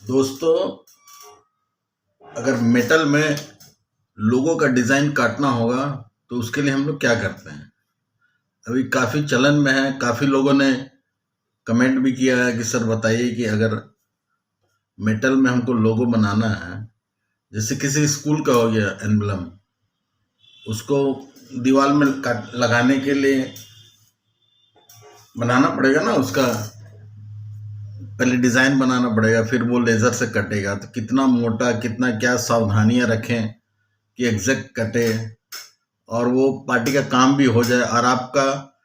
दोस्तों, अगर मेटल में लोगों का डिजाइन काटना होगा तो उसके लिए हम लोग क्या करते हैं। अभी काफी चलन में है, काफी लोगों ने कमेंट भी किया है कि सर बताइए कि अगर मेटल में हमको लोगो बनाना है, जैसे किसी स्कूल का हो गया एम्बलम, उसको दीवार में लगाने के लिए बनाना पड़ेगा ना। उसका पहले डिजाइन बनाना पड़ेगा, फिर वो लेजर से कटेगा। तो कितना मोटा, कितना क्या सावधानियां रखें कि एग्जैक्ट कटे और वो पार्टी का काम भी हो जाए और आपका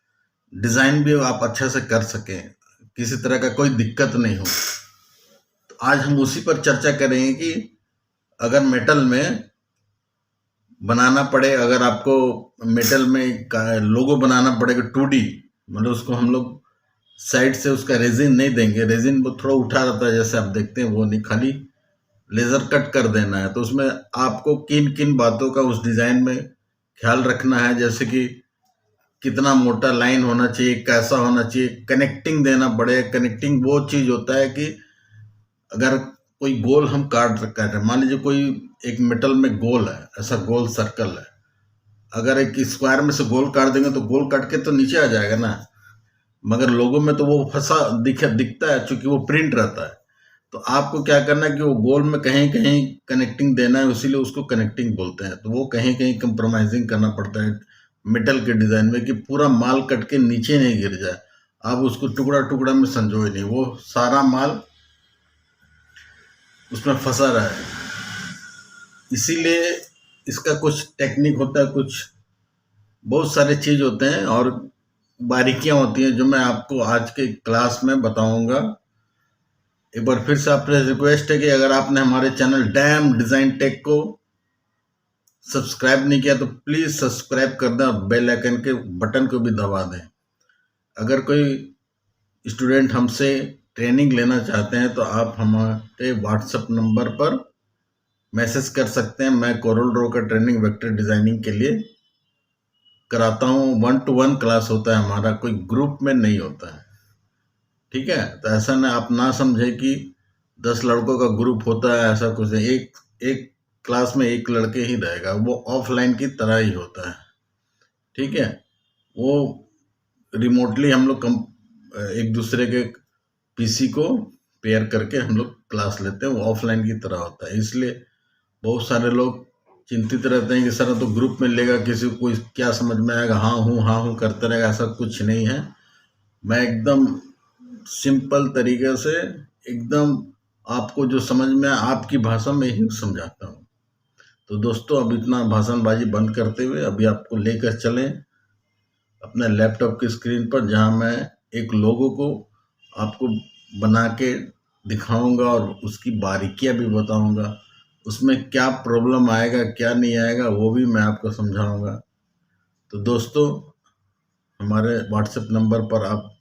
डिजाइन भी आप अच्छे से कर सकें, किसी तरह का कोई दिक्कत नहीं हो। तो आज हम उसी पर चर्चा करेंगे कि अगर मेटल में बनाना पड़े, अगर आपको मेटल में लोगो बनाना पड़ेगा 2D, मतलब उसको हम लोग साइड से उसका रेजिन नहीं देंगे। रेजिन वो थोड़ा उठा रहता है, जैसे आप देखते हैं, वो नहीं, खाली लेजर कट कर देना है। तो उसमें आपको किन किन बातों का उस डिजाइन में ख्याल रखना है, जैसे कि कितना मोटा लाइन होना चाहिए, कैसा होना चाहिए, कनेक्टिंग देना पड़े। कनेक्टिंग वो चीज होता है कि अगर कोई गोल हम काट रहे हैं, मान लीजिए कोई एक मेटल में गोल है, ऐसा गोल सर्कल है, अगर एक स्क्वायर में से गोल काट देंगे तो गोल काट के तो नीचे आ जाएगा ना, मगर लोगों में तो वो फंसा दिखता है, चूंकि वो प्रिंट रहता है। तो आपको क्या करना है कि वो गोल में कहीं कहीं कनेक्टिंग देना है, इसीलिए उसको कनेक्टिंग बोलते हैं। तो वो कहीं कहीं कंप्रोमाइजिंग करना पड़ता है मेटल के डिजाइन में, कि पूरा माल कट के नीचे नहीं गिर जाए, आप उसको टुकड़ा टुकड़ा में संजोए नहीं, वो सारा माल उसमें फंसा रहा है। इसीलिए इसका कुछ टेक्निक होता है, कुछ बहुत सारे चीज होते हैं और बारीकियां होती हैं, जो मैं आपको आज के क्लास में बताऊंगा। एक बार फिर से आपसे रिक्वेस्ट है कि अगर आपने हमारे चैनल डैम डिजाइन टेक को सब्सक्राइब नहीं किया तो प्लीज सब्सक्राइब कर दें और बेल आइकन के बटन को भी दबा दें। अगर कोई स्टूडेंट हमसे ट्रेनिंग लेना चाहते हैं तो आप हमारे व्हाट्सएप नंबर पर मैसेज कर सकते हैं। मैं कोरल ड्रॉ का ट्रेनिंग वेक्टर डिजाइनिंग के लिए कराता हूँ। 1-to-1 क्लास होता है हमारा, कोई ग्रुप में नहीं होता है। ठीक है, तो ऐसा ना आप ना समझे कि 10 लड़कों का ग्रुप होता है, ऐसा कुछ नहीं। एक एक क्लास में एक लड़के ही रहेगा, वो ऑफलाइन की तरह ही होता है। ठीक है, वो रिमोटली हम लोग एक दूसरे के पीसी को पेयर करके हम लोग क्लास लेते हैं, वो ऑफलाइन की तरह होता है। इसलिए बहुत सारे लोग चिंतित रहते हैं कि सर तो ग्रुप में लेगा, किसी को क्या समझ में आएगा, हाँ हूँ करते रहेगा। ऐसा कुछ नहीं है। मैं एकदम सिंपल तरीके से, एकदम आपको जो समझ में आए आपकी भाषा में ही समझाता हूँ। तो दोस्तों, अब इतना भाषणबाजी बंद करते हुए अभी आपको लेकर चलें अपने लैपटॉप की स्क्रीन पर, जहां मैं एक लोगो को आपको बना के दिखाऊंगा और उसकी बारीकियां भी बताऊंगा। उसमें क्या प्रॉब्लम आएगा, क्या नहीं आएगा, वो भी मैं आपको समझाऊंगा। तो दोस्तों, हमारे व्हाट्सएप नंबर पर आप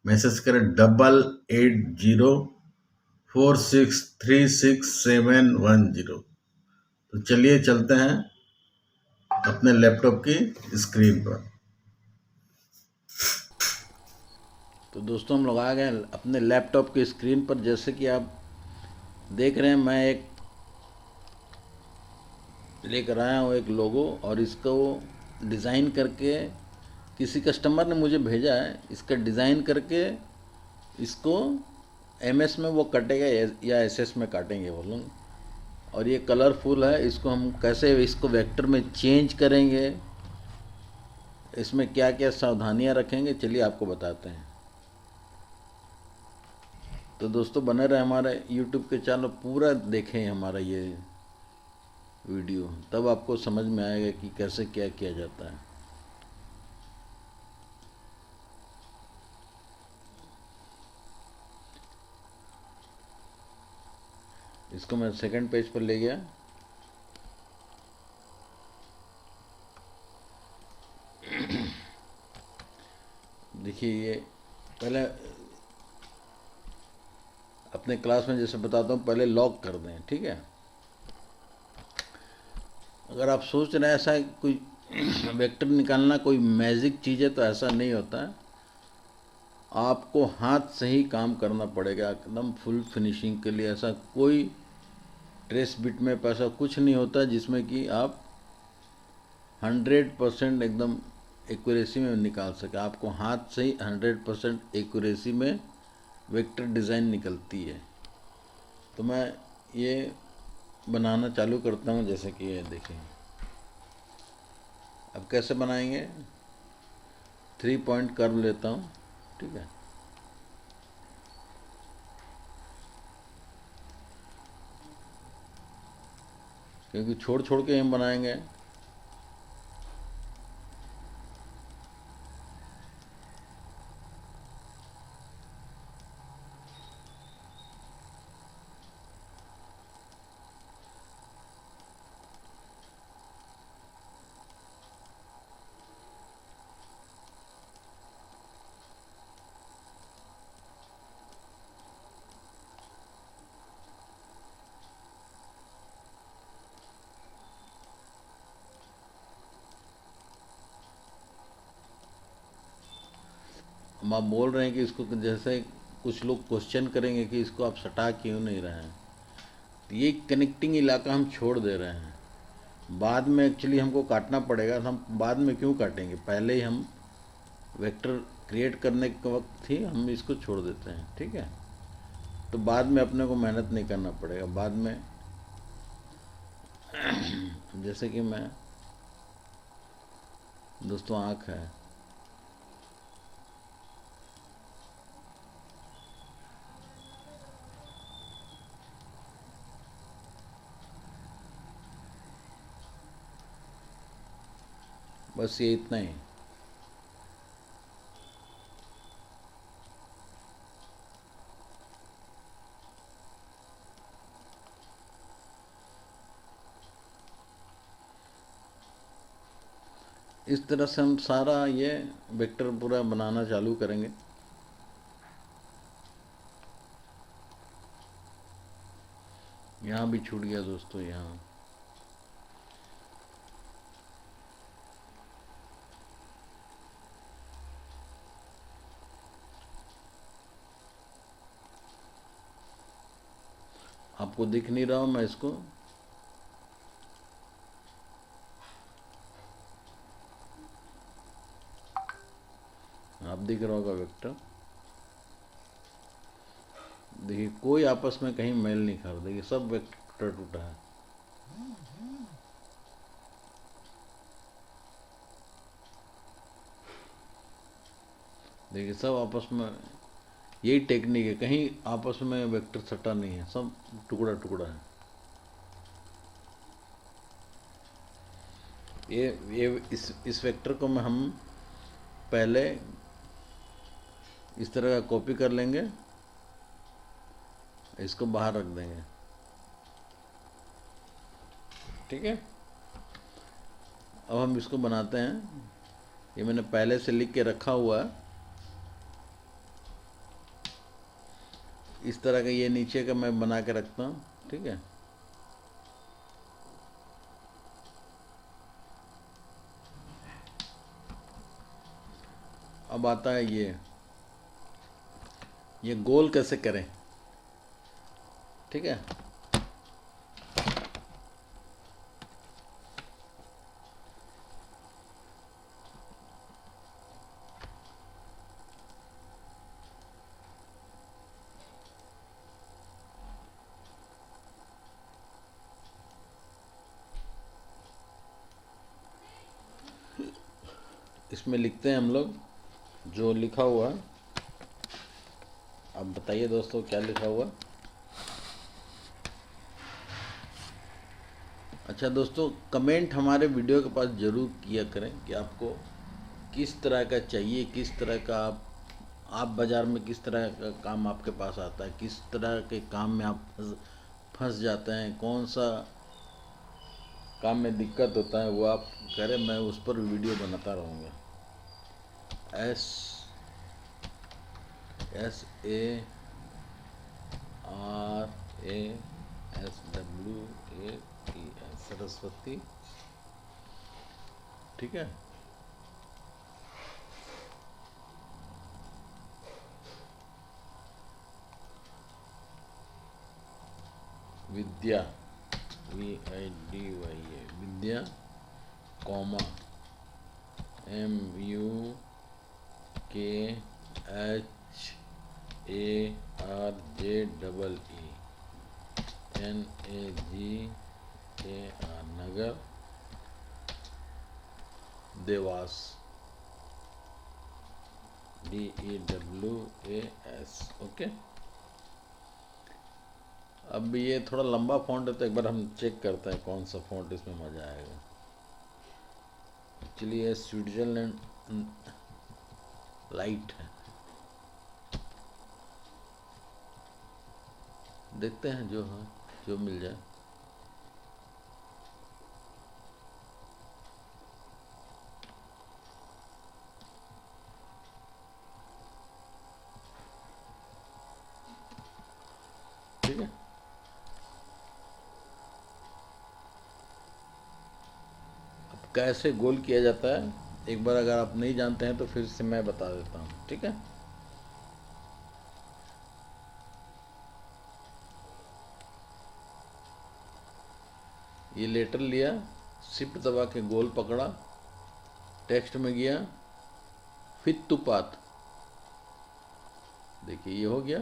मैसेज करें 8804636710। तो चलिए चलते हैं अपने लैपटॉप की स्क्रीन पर। तो दोस्तों, हम लोग आ गए अपने लैपटॉप की स्क्रीन पर। जैसे कि आप देख रहे हैं, मैं एक लेकर आया हूँ एक लोगो, और इसको डिज़ाइन करके किसी कस्टमर ने मुझे भेजा है। इसका डिज़ाइन करके इसको एमएस में वो कटेगा या एसएस में काटेंगे वो लोग। और ये कलरफुल है, इसको हम कैसे इसको वेक्टर में चेंज करेंगे, इसमें क्या क्या सावधानियां रखेंगे, चलिए आपको बताते हैं। तो दोस्तों, बने रहे हमारे यूट्यूब के चैनल, पूरा देखें हमारा ये वीडियो, तब आपको समझ में आएगा कि कैसे क्या किया जाता है। इसको मैं सेकंड पेज पर ले गया। देखिए, ये पहले अपने क्लास में जैसे बताता हूँ, पहले लॉक कर दें। ठीक है, अगर आप सोच रहे हैं ऐसा कोई वेक्टर निकालना कोई मैजिक चीज़ है, तो ऐसा नहीं होता है। आपको हाथ से ही काम करना पड़ेगा एकदम फुल फिनिशिंग के लिए। ऐसा कोई ट्रेस बिट में पैसा कुछ नहीं होता जिसमें कि आप 100% एकदम एक्यूरेसी में निकाल सके। आपको हाथ से ही 100% एक्यूरेसी में वेक्टर डिज़ाइन निकलती है। तो मैं ये बनाना चालू करता हूँ। जैसे कि ये देखें, अब कैसे बनाएंगे, 3 पॉइंट कर्व लेता हूँ, ठीक है। क्योंकि छोड़ छोड़ के हम बनाएंगे। हम आप बोल रहे हैं कि इसको, जैसे कुछ लोग क्वेश्चन करेंगे कि इसको आप सटा क्यों नहीं रहे हैं, तो ये कनेक्टिंग इलाका हम छोड़ दे रहे हैं। बाद में एक्चुअली हमको काटना पड़ेगा। हम बाद में क्यों काटेंगे, पहले ही हम वेक्टर क्रिएट करने के वक्त ही हम इसको छोड़ देते हैं, ठीक है। तो बाद में अपने को मेहनत नहीं करना पड़ेगा। बाद में जैसे कि मैं, दोस्तों आँख है, बस ये इतना ही। इस तरह से हम सारा ये वेक्टर पूरा बनाना चालू करेंगे। यहाँ भी छूट गया दोस्तों, यहाँ आपको दिख नहीं रहा हूँ मैं इसको, आप दिख रहा होगा वेक्टर। देखिए कोई आपस में कहीं मेल नहीं खा रहा, देखिए सब वेक्टर टूटा है। देखिए सब आपस में, यही टेक्निक है, कहीं आपस में वेक्टर सटा नहीं है, सब टुकड़ा टुकड़ा है। ये इस वेक्टर को हम पहले इस तरह का कॉपी कर लेंगे, इसको बाहर रख देंगे, ठीक है। अब हम इसको बनाते हैं। ये मैंने पहले से लिख के रखा हुआ है। इस तरह का ये नीचे का मैं बना के रखता हूँ, ठीक है। अब आता है ये गोल कैसे करें, ठीक है। इसमें लिखते हैं हम लोग जो लिखा हुआ। अब बताइए दोस्तों क्या लिखा हुआ। अच्छा दोस्तों, कमेंट हमारे वीडियो के पास ज़रूर किया करें कि आपको किस तरह का चाहिए, किस तरह का आप बाज़ार में किस तरह का काम आपके पास आता है, किस तरह के काम में आप फंस जाते हैं, कौन सा काम में दिक्कत होता है, वो आप करें, मैं उस पर वीडियो बनाता रहूँगा। SARASWATI, सरस्वती, ठीक है। विद्या, VIDYA, विद्या, कॉमा MUKHARJEE नगर, देवास, DEWAS। ओके। अब ये थोड़ा लंबा फॉन्ट है तो एक बार हम चेक करते हैं कौन सा फॉन्ट इसमें मज़ा आएगा। चलिए स्विट्जरलैंड लाइट है, देखते हैं जो मिल जाए। ठीक है, अब कैसे गोल किया जाता है एक बार अगर आप नहीं जानते हैं तो फिर से मैं बता देता हूँ। ठीक है, ये लेटर लिया, शिफ्ट दबा के गोल पकड़ा, टेक्स्ट में गया, फिट टू पाथ, देखिए ये हो गया।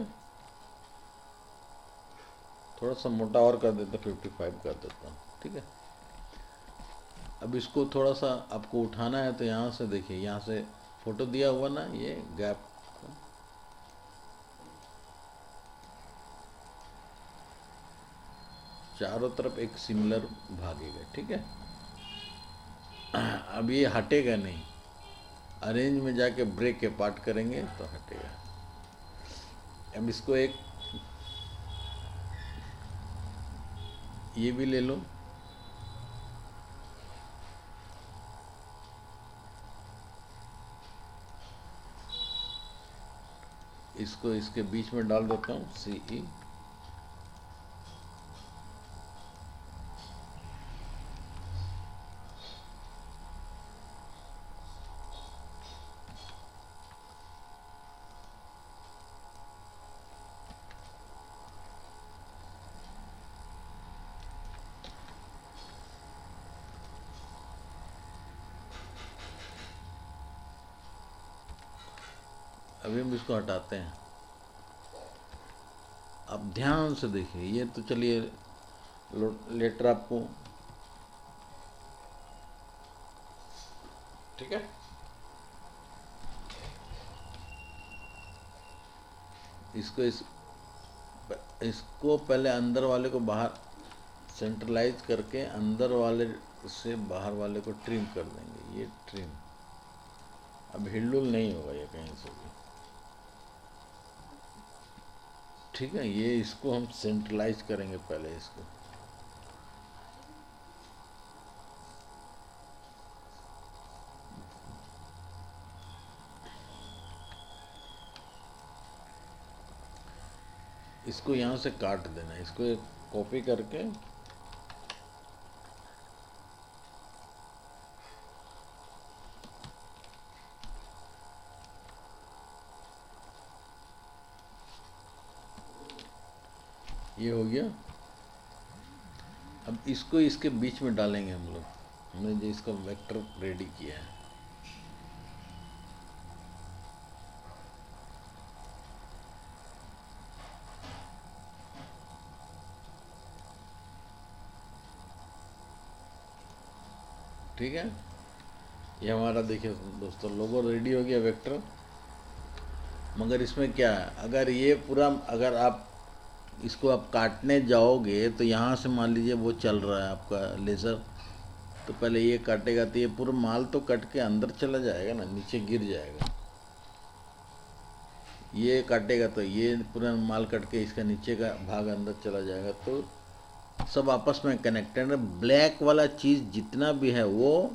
थोड़ा सा मोटा और कर देता, 55 कर देता हूँ। ठीक है, अब इसको थोड़ा सा आपको उठाना है तो यहाँ से देखिए, यहाँ से फोटो दिया हुआ ना, ये गैप चारों तरफ एक सिमिलर भागेगा। ठीक है, अब ये हटेगा नहीं, अरेंज में जाके ब्रेक के पार्ट करेंगे तो हटेगा। अब इसको एक ये भी ले लो, इसको इसके बीच में डाल देता हूँ, CE। अभी हम इसको हटाते हैं। अब ध्यान से देखिए, ये तो चलिए लेटर आपको, ठीक है, इसको पहले अंदर वाले को बाहर सेंट्रलाइज करके अंदर वाले से बाहर वाले को ट्रिम कर देंगे। ये ट्रिम, अब हिलडुल नहीं होगा ये कहीं से भी। ठीक है, ये इसको हम सेंट्रलाइज करेंगे पहले इसको। इसको यहाँ से काट देना, इसको एक कॉपी करके ये हो गया। अब इसको इसके बीच में डालेंगे हम लोग, हमने जो इसका वेक्टर रेडी किया है। ठीक है, ये हमारा देखिए दोस्तों लोगो रेडी हो गया, वेक्टर। मगर इसमें क्या है, अगर ये पूरा, अगर आप इसको आप काटने जाओगे तो यहाँ से मान लीजिए वो चल रहा है आपका लेज़र, तो पहले ये काटेगा तो ये पूरा माल तो कट के अंदर चला जाएगा ना, नीचे गिर जाएगा। ये काटेगा तो ये पूरा माल कट के इसका नीचे का भाग अंदर चला जाएगा। तो सब आपस में कनेक्टेड है। ब्लैक वाला चीज़ जितना भी है वो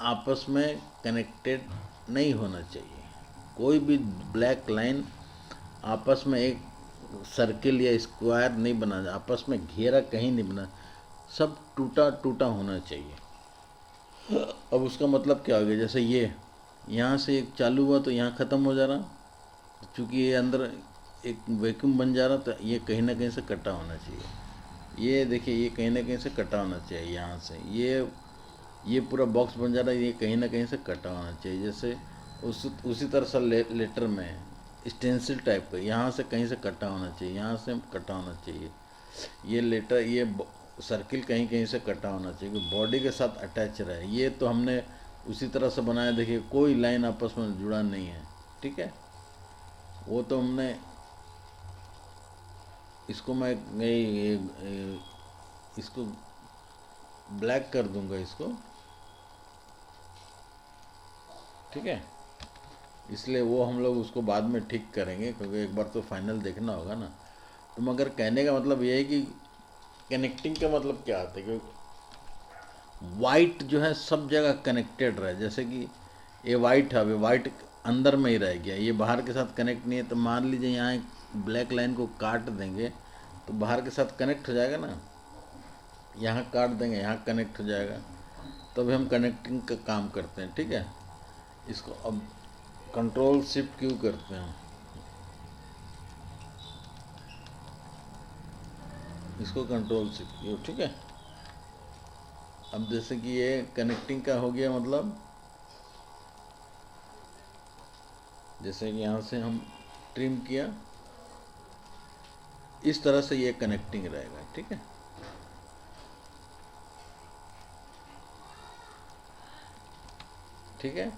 आपस में कनेक्टेड नहीं होना चाहिए। कोई भी ब्लैक लाइन आपस में एक सर्किल या स्क्वायर नहीं बना, आपस में घेरा कहीं नहीं बना, सब टूटा टूटा होना चाहिए। अब उसका मतलब क्या हो गया, जैसे ये यहाँ से एक चालू हुआ तो यहाँ ख़त्म हो जा रहा, क्योंकि ये अंदर एक वैक्यूम बन जा रहा, तो ये कहीं ना कहीं से कटा होना चाहिए। ये देखिए, ये कहीं ना कहीं से कटा होना चाहिए यहाँ से। ये पूरा बॉक्स बन जा रहा है, ये कहीं ना कहीं से कटा होना चाहिए। जैसे उसी तरह से लेटर में स्टेंसिल टाइप का यहाँ से कहीं से कटा होना चाहिए, यहाँ से कटा होना चाहिए। ये लेटर, ये सर्किल कहीं कहीं से कटा होना चाहिए, बॉडी के साथ अटैच रहे। ये तो हमने उसी तरह से बनाया, देखिए कोई लाइन आपस में जुड़ा नहीं है, ठीक है। वो तो हमने इसको इसको ब्लैक कर दूंगा इसको, ठीक है। इसलिए वो हम लोग उसको बाद में ठीक करेंगे, क्योंकि एक बार तो फाइनल देखना होगा ना। तो मगर कहने का मतलब ये है कि कनेक्टिंग का मतलब क्या आता है कि वाइट जो है सब जगह कनेक्टेड रहे। जैसे कि ये वाइट है, अभी वाइट अंदर में ही रह गया, ये बाहर के साथ कनेक्ट नहीं है। तो मान लीजिए यहाँ एक ब्लैक लाइन को काट देंगे तो बाहर के साथ कनेक्ट हो जाएगा ना, यहाँ काट देंगे यहाँ कनेक्ट हो जाएगा। तब हम कनेक्टिंग का काम करते हैं, ठीक है। इसको अब कंट्रोल शिफ्ट क्यों करते हैं, इसको कंट्रोल शिफ्ट क्यों, ठीक है। अब जैसे कि ये कनेक्टिंग का हो गया, मतलब जैसे कि यहाँ से हम ट्रिम किया, इस तरह से ये कनेक्टिंग रहेगा, ठीक है। ठीक है,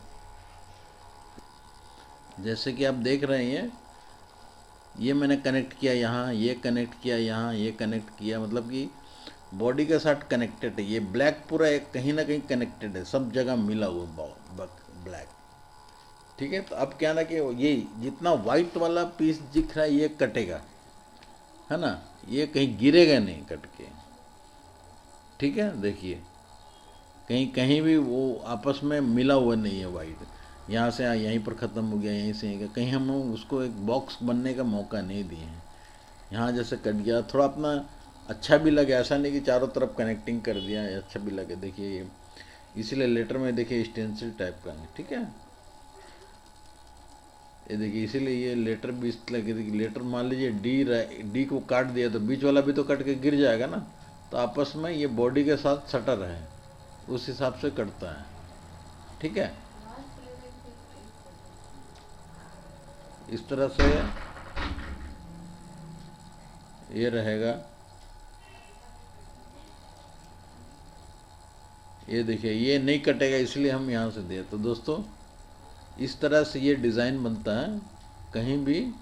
जैसे कि आप देख रहे हैं, ये मैंने कनेक्ट किया यहाँ, ये कनेक्ट किया यहाँ, ये कनेक्ट किया, मतलब कि बॉडी के साथ कनेक्टेड है। ये ब्लैक पूरा एक कहीं ना कहीं कनेक्टेड है, सब जगह मिला हुआ ब्लैक, ठीक है। तो अब क्या ना कि ये जितना वाइट वाला पीस दिख रहा है ये कटेगा, है ना, ये कहीं गिरेगा नहीं कट के, ठीक है। देखिए कहीं कहीं भी वो आपस में मिला हुआ नहीं है वाइट, यहाँ से यहीं पर ख़त्म हो गया, यहीं से यहीं, कहीं हम उसको एक बॉक्स बनने का मौका नहीं दिए हैं। यहाँ जैसे कट गया, थोड़ा अपना अच्छा भी लगे, ऐसा नहीं कि चारों तरफ कनेक्टिंग कर दिया, अच्छा भी लगे। देखिए ये इसीलिए लेटर में देखिए स्टेंसिल टाइप का है, ठीक है। ये देखिए इसीलिए ये लेटर भी इस लगे, देखिए लेटर मान लीजिए डी को काट दिया तो बीच वाला भी तो कट के गिर जाएगा ना। तो आपस में ये बॉडी के साथ सटर है, उस हिसाब से कटता है, ठीक है। इस तरह से ये रहेगा। ये देखिए ये नहीं कटेगा, इसलिए हम यहाँ से दिए। तो दोस्तों इस तरह से ये डिज़ाइन बनता है, कहीं भी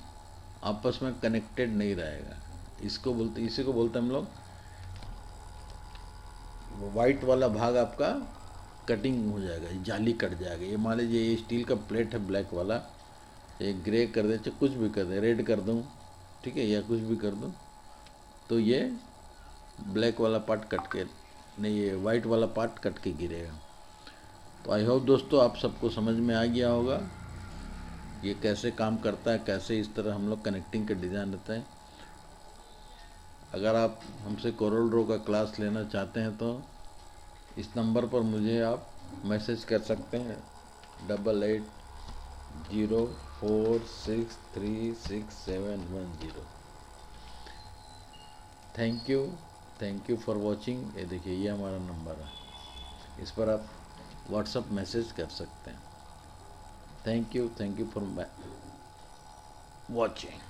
आपस में कनेक्टेड नहीं रहेगा। इसको बोलते, इसी को बोलते हम लोग, वाइट वाला भाग आपका कटिंग हो जाएगा, जाली कट जाएगा। ये मान लीजिए ये स्टील का प्लेट है ब्लैक वाला, ये ग्रे कर दे, चाहे कुछ भी कर दे, रेड कर दूँ, ठीक है, या कुछ भी कर दूँ, तो ये ब्लैक वाला पार्ट कट के नहीं, ये वाइट वाला पार्ट कट के गिरेगा। तो आई होप दोस्तों आप सबको समझ में आ गया होगा ये कैसे काम करता है, कैसे इस तरह हम लोग कनेक्टिंग का डिज़ाइन रहता है। अगर आप हमसे कोरल ड्रॉ का क्लास लेना चाहते हैं तो इस नंबर पर मुझे आप मैसेज कर सकते हैं, 8804636710। Thank you for watching. ये देखिए ये हमारा नंबर है, इस पर आप व्हाट्सअप मैसेज कर सकते हैं। Thank you for watching.